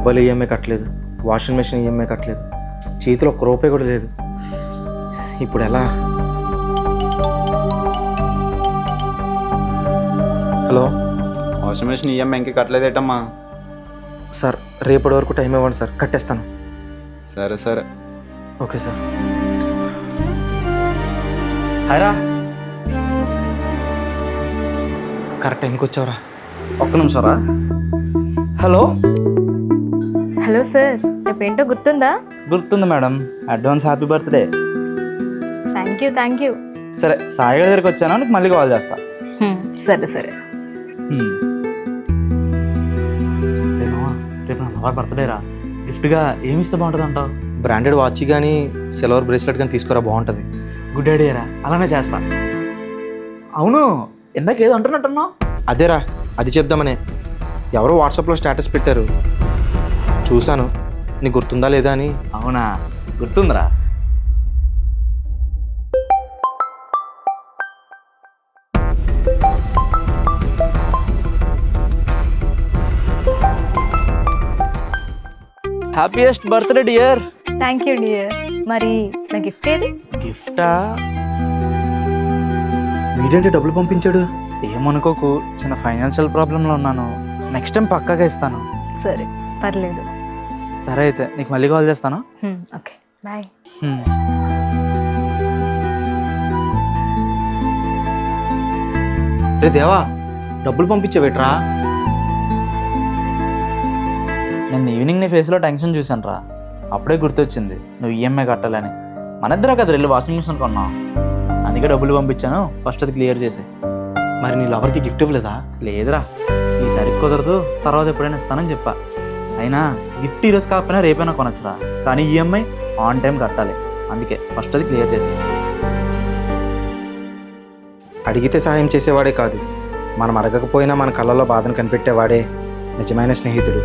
Mobile EMI కట్టలేదు, washing machine EMI కట్టలేదు, చేతిలో ఒక్క రూపాయి కూడా లేదు. ఇప్పుడు ఎలా? హలో వాషింగ్ మెషిన్ ఈఎంఐ ఇంకా కట్టలేదేటమ్మా? సార్, రేపటి వరకు టైం ఇవ్వండి సార్, కట్టేస్తాను. సరే సరే. Okay sir. హైరా, కరెక్ట్ టైంకి వచ్చావురా. ఒక్క నిమిషం రా. హలో. హలో సార్, రేపేంటో గుర్తుందా? గుర్తుంది madam. Advance happy birthday. Thank you. సరే, సాయి గారి దగ్గరికి వచ్చాను, నీకు మళ్ళీ కాల్ చేస్తా. సరే. రేపు నా బాగా బర్త్డే రా. గిఫ్ట్గా ఏమి ఇస్తే బాగుంటుంది అంటావు? బ్రాండెడ్ వాచ్ కానీ సిల్వర్ బ్రేస్లెట్ కానీ తీసుకురా, బాగుంటుంది. గుడ్ ఐడియా రా, అలానే చేస్తా. అవును, ఇందాక ఏదో అంటున్నట్టున్నావు. అదేరా, అది చెప్దామనే. ఎవరో వాట్సాప్లో స్టేటస్ పెట్టారు, చూశాను. నీకు గుర్తుందా లేదా అని. అవునా, గుర్తుందిరా. Happiest birthday dear. Thank you dear. మరి నా గిఫ్ట్ ఏది? గిఫ్టా? వీడేంటి డబ్బులు పంపించాడు? ఏమనుకోకు, చిన్న ఫైనాన్షియల్ ప్రాబ్లంలో ఉన్నాను. నెక్స్ట్ టైం పక్కాగా ఇస్తాను. సరే, పర్లేదు. సరే అయితే నీకు మళ్ళీ కాల్ చేస్తాను. Okay, bye. రే దేవా, డబ్బులు పంపించావేట్రా? నేను ఈవినింగ్ నీ ఫేస్లో టెన్షన్ చూశాను రా, అప్పుడే గుర్తొచ్చింది నువ్వు ఈఎంఐ కట్టాలని. మన ఇద్దరే కదా వెళ్ళి వాషింగ్ మిషన్ కొన్నావు, అందుకే డబ్బులు పంపించాను. ఫస్ట్ అది క్లియర్ చేసే. మరి నీ లవర్కి గిఫ్ట్ ఇవ్వలేదా? లేదురా, ఈసారి కుదరదు, తర్వాత ఎప్పుడైనా ఇస్తానని చెప్పా. అయినా గిఫ్ట్ ఈరోజు కాకపోయినా రేపైనా కొనొచ్చురా, కానీ ఈఎంఐ ఆన్ టైం కట్టాలి, అందుకే ఫస్ట్ అది క్లియర్ చేసే. అడిగితే సహాయం చేసేవాడే కాదు, మనం అడగకపోయినా మన కళ్ళలో బాధను కనిపెట్టేవాడే నిజమైన స్నేహితుడు.